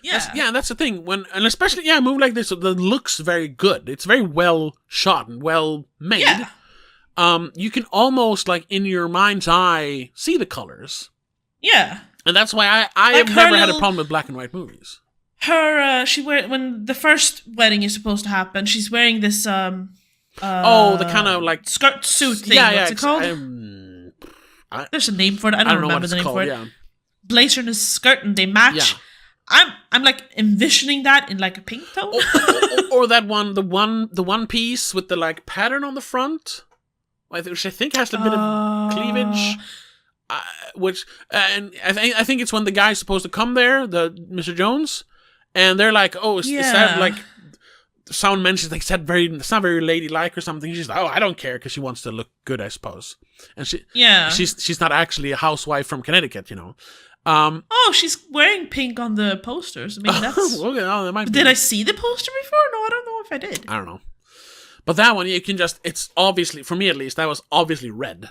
Yeah. That's the thing. And especially, a movie like this that looks very good. It's very well shot and well made. Yeah. You can almost, like, in your mind's eye, see the colors. Yeah. And that's why I have never had a problem with black and white movies. When the first wedding is supposed to happen, she's wearing this, the kind of, like... skirt suit thing. What's it called? There's a name for it. I don't remember the name for it. Yeah. Blazer and a skirt, and they match. Yeah. I'm like envisioning that in like a pink tone. or that one, the one piece with the like pattern on the front, which I think has a bit of cleavage. And I think it's when the guy's supposed to come there, the Mr. Jones, and they're like, "Oh, is that like?" Someone mentions like it's not very ladylike or something. She's like, "Oh, I don't care," because she wants to look good, I suppose. And she's not actually a housewife from Connecticut, you know. She's wearing pink on the posters. I mean, that's... that might Did I see the poster before? No, I don't know if I did. I don't know. But that one, you can just... It's obviously, for me at least, that was obviously red.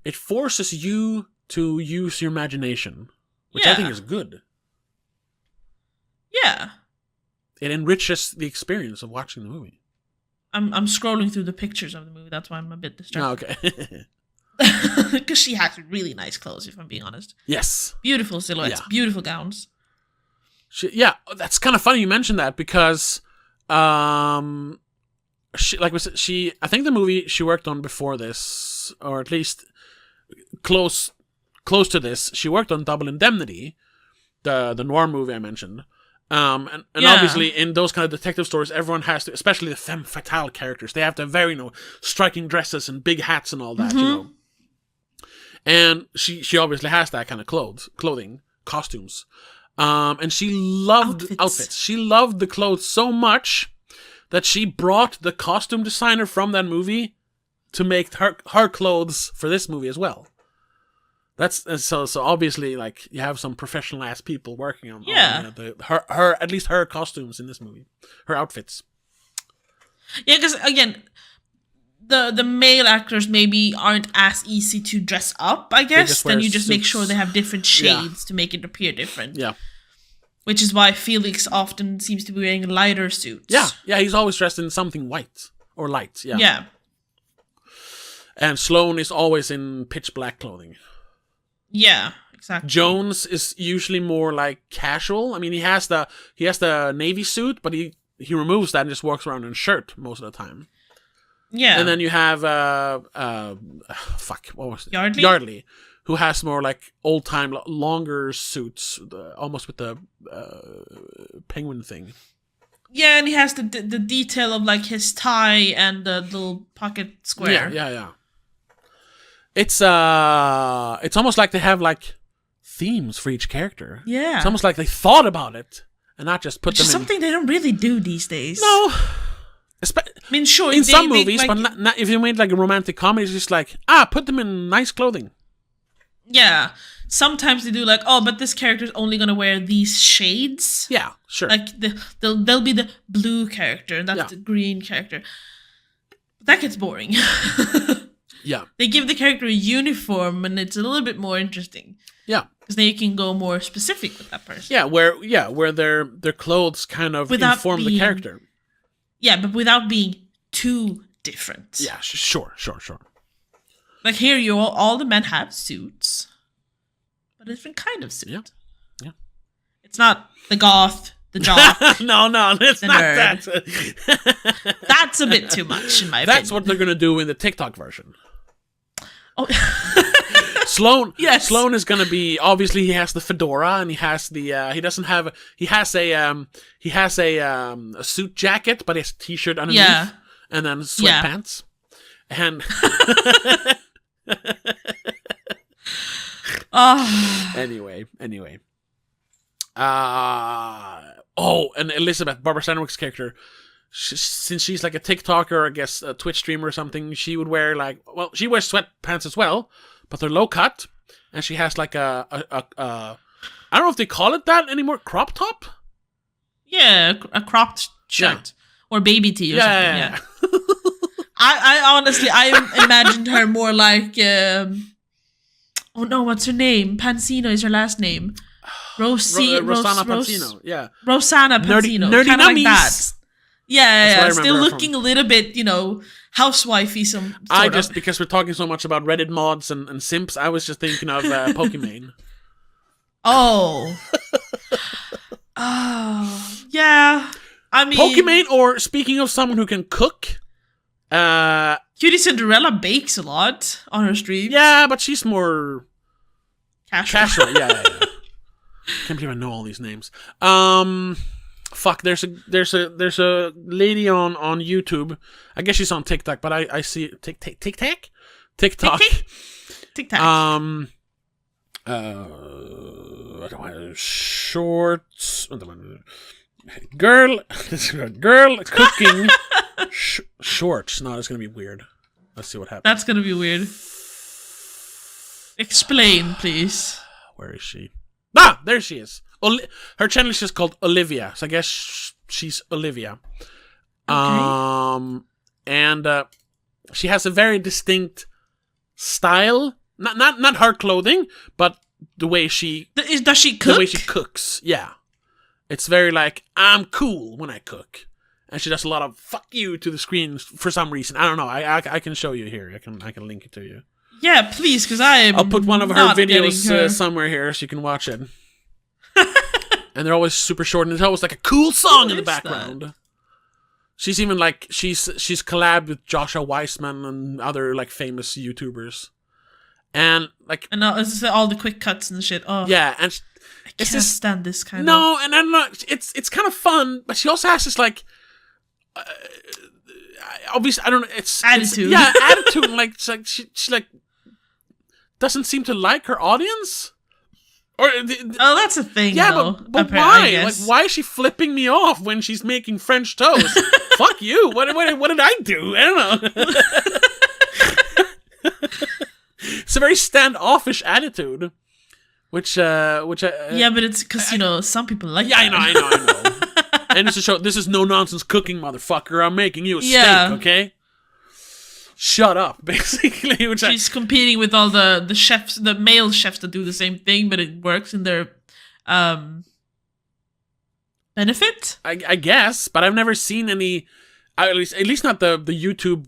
It forces you to use your imagination, which I think is good. Yeah. It enriches the experience of watching the movie. I'm scrolling through the pictures of the movie. That's why I'm a bit distracted. Oh, okay. Because she has really nice clothes, if I'm being honest. Yes. Beautiful silhouettes, beautiful gowns. That's kind of funny you mentioned that because, I think the movie she worked on before this, or at least close to this, she worked on Double Indemnity, the noir movie I mentioned. And obviously in those kind of detective stories, everyone has to, especially the femme fatale characters, they have to have very, striking dresses and big hats and all that, you know. And she obviously has that kind of clothing, costumes. And she loved outfits. She loved the clothes so much that she brought the costume designer from that movie to make her clothes for this movie as well. That's so obviously, like, you have some professional ass people working on her at least her costumes in this movie, her outfits. Yeah, because again, the male actors maybe aren't as easy to dress up, I guess. Then you just make sure they have different shades to make it appear different. Yeah. Which is why Felix often seems to be wearing lighter suits. Yeah, he's always dressed in something white or light. Yeah. Yeah. And Sloane is always in pitch black clothing. Yeah, exactly. Jones is usually more like casual. I mean, he has the navy suit, but he removes that and just walks around in a shirt most of the time. Yeah. And then you have what was it? Yardley, who has more like old time, longer suits, almost with the penguin thing. Yeah, and he has the detail of like his tie and the little pocket square. Yeah. It's almost like they have like themes for each character. Yeah. It's almost like they thought about it and not just put them in. Something they don't really do these days. No. I mean, sure. In some movies, but not if you made like a romantic comedy, it's just like, put them in nice clothing. Yeah. Sometimes they do like, but this character's only gonna wear these shades. Yeah, sure. Like they'll be the blue character, and that's the green character. But that gets boring. Yeah. They give the character a uniform, and it's a little bit more interesting. Yeah. Because then you can go more specific with that person. Yeah, where their clothes kind of inform the character. Yeah, but without being too different. Yeah, sure. Like here, all the men have suits, but a different kind of suit. Yeah. It's not the goth, the jock. no, it's not nerd. That. That's a bit too much, in my opinion. That's what they're gonna do in the TikTok version. Oh. Sloane. Yes. Sloane is gonna be, obviously he has the fedora and he has the he has a suit jacket, but he has a t-shirt underneath. Yeah. And then sweatpants. Yeah. And Anyway. And Elizabeth, Barbara Stanwyck's character, since she's like a TikToker, I guess a Twitch streamer or something, she would wear she wears sweatpants as well, but they're low cut, and she has like a I don't know if they call it that anymore, crop top? Yeah, a cropped shirt. Or baby tee or something, yeah. I honestly, I imagined her more like, oh no, what's her name? Pansino is her last name. Rosanna Pansino, yeah. Rosanna Pansino, nerdy kind of like that. nummies. Yeah. Still looking a little bit, housewifey. Because we're talking so much about Reddit mods and simps, I was just thinking of Pokimane. Oh. Oh, yeah. I mean, Pokimane, or speaking of someone who can cook, Cutie Cinderella bakes a lot on her stream. Yeah, but she's more casual. Yeah. Can't believe I know all these names. Fuck. There's a lady on YouTube. I guess she's on TikTok, but I see TikTok. Shorts. Girl cooking shorts. No, it's gonna be weird. Let's see what happens. That's gonna be weird. Explain, please. Where is she? Ah, there she is. Her channel is just called Olivia, so I guess she's Olivia. Okay. And she has a very distinct style. Not her clothing, but the way she does she cook? The way she cooks, yeah. It's very like, I'm cool when I cook. And she does a lot of fuck you to the screen for some reason. I don't know. I can show you here. I can link it to you. Yeah, please, because I'll put one of her videos somewhere here so you can watch it. And they're always super short, and there's always like a cool song in the background. That? She's even like she's collabed with Joshua Weissman and other like famous YouTubers. And like, and it's all the quick cuts and shit. Oh yeah, and I can't stand this kind of. No, and I'm not. It's kind of fun, but she also has this like. Obviously, I don't know. It's attitude. Attitude. Like it's like she like doesn't seem to like her audience. Or that's a thing. Yeah, though, but why? Like, why is she flipping me off when she's making French toast? Fuck you! What did I do? I don't know. It's a very standoffish attitude, which yeah, but it's because some people like. Yeah, that. I know. And it's a show. This is no nonsense cooking, motherfucker. I'm making you a steak, okay? Shut up, basically. Which she's competing with all the chefs, the male chefs that do the same thing, but it works in their benefit. I guess, but I've never seen any. At least not the YouTube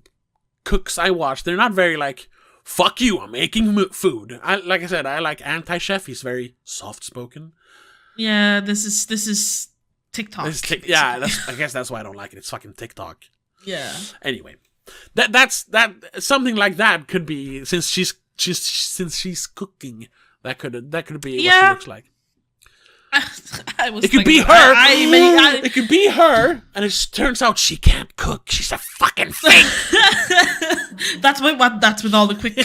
cooks I watch. They're not very like, fuck you, I'm making food. Like I said, I like anti-chef. He's very soft-spoken. Yeah, this is TikTok. I guess that's why I don't like it. It's fucking TikTok. Yeah. Anyway. That's something like that could be since she's cooking. That could be what she looks like. It could be her. It could be her, and it just turns out she can't cook. She's a fucking fake. That's what all the quick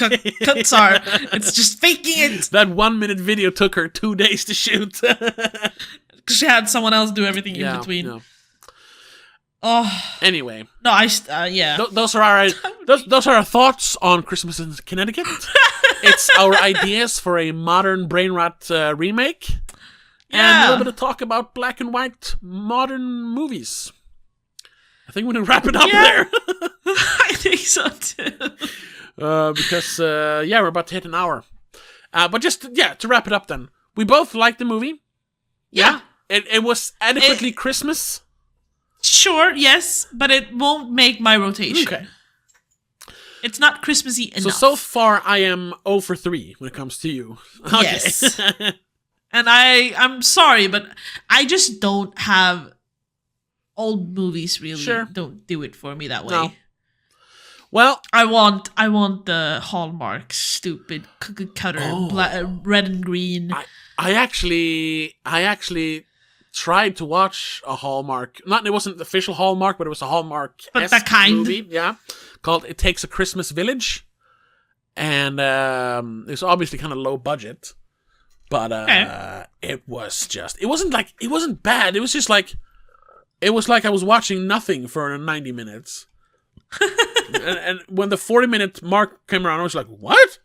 cuts are. It's just faking it. That 1 minute video took her 2 days to shoot. Because she had someone else do everything in between. Yeah. Oh. Anyway. No, yeah. Those are our thoughts on Christmas in Connecticut. It's our ideas for a modern brain rot remake. Yeah. And a little bit of talk about black and white modern movies. I think we're going to wrap it up there. I think so too. Because we're about to hit an hour. But just, to wrap it up then. We both liked the movie. Yeah. It was adequately Christmas. Sure, yes, but it won't make my rotation. Okay. It's not Christmassy enough. So far, I am 0 for 3 when it comes to you. Okay. Yes. And I'm sorry, but I just don't have old movies really. Sure. Don't do it for me that way. No. Well, I want the Hallmark stupid cookie cutter red and green. I actually tried to watch a Hallmark. It wasn't the official Hallmark, but it was a Hallmark movie. Yeah, called "It Takes a Christmas Village," and it's obviously kind of low budget, but it wasn't bad. It was just like I was watching nothing for 90 minutes. and when the 40-minute mark came around, I was like, "What?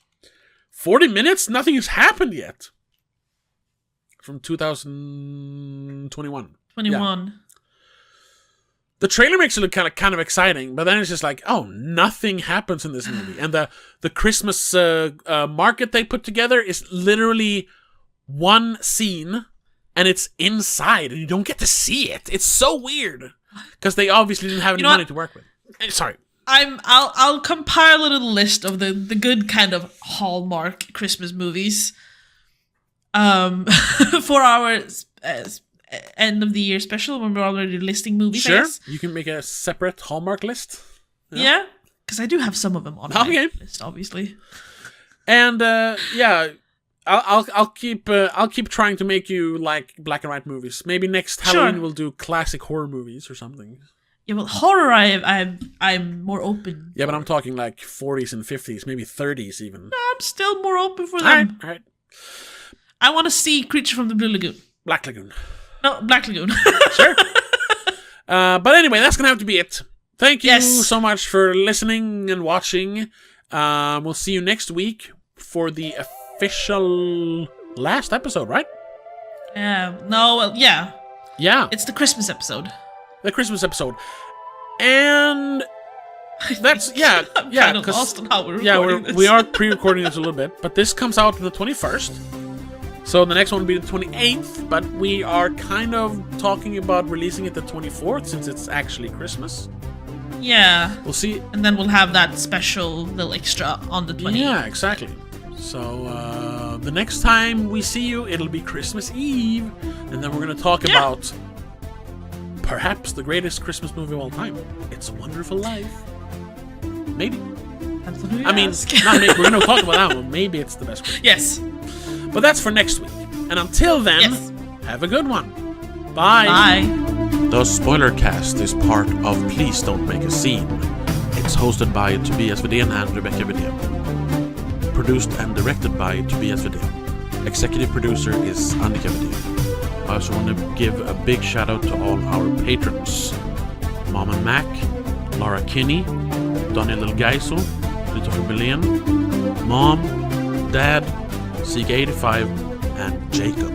40 minutes? Nothing has happened yet." From 2021. 21. The trailer makes it look kind of exciting, but then it's just like, oh, nothing happens in this movie. And the Christmas market they put together is literally one scene, and it's inside, and you don't get to see it. It's so weird because they obviously didn't have any money to work with. Sorry. I'll compile a little list of the good kind of Hallmark Christmas movies for our end of the year special when we're already listing movies. Sure, you can make a separate Hallmark list. Yeah, because I do have some of them on my list, obviously. And I'll keep trying to make you like black and white movies. Maybe next Halloween we'll do classic horror movies or something. Yeah, well, horror I'm more open. Yeah, but I'm talking like 40s and 50s, maybe 30s even. No, I'm still more open for them. All right. I want to see Creature from the Blue Lagoon. Black Lagoon. No, Black Lagoon. Sure. But anyway, that's going to have to be it. Thank you so much for listening and watching. We'll see you next week for the official last episode, right? Yeah. It's the Christmas episode. The Christmas episode. And that's, I'm kind of lost on how we're recording this. We are pre-recording this a little bit, but this comes out on the 21st. So the next one will be the 28th, but we are kind of talking about releasing it the 24th since it's actually Christmas. Yeah. We'll see. And then we'll have that special little extra on the 28th. Yeah, exactly. So the next time we see you, it'll be Christmas Eve, and then we're going to talk about perhaps the greatest Christmas movie of all time. It's a Wonderful Life. Maybe. Not maybe. We're going to talk about that one. Maybe it's the best one. Yes. But that's for next week. And until then, have a good one. Bye. Bye. The Spoiler Cast is part of Please Don't Make a Scene. It's hosted by Tobias Vedén and Rebecca Vedén. Produced and directed by Tobias Vedén. Executive producer is Annika Vedén. I also want to give a big shout out to all our patrons. Mom and Mac, Laura Kinney, Donnie Little Geisel, Christopher Belen, Mom, Dad, Seek85, and Jacob.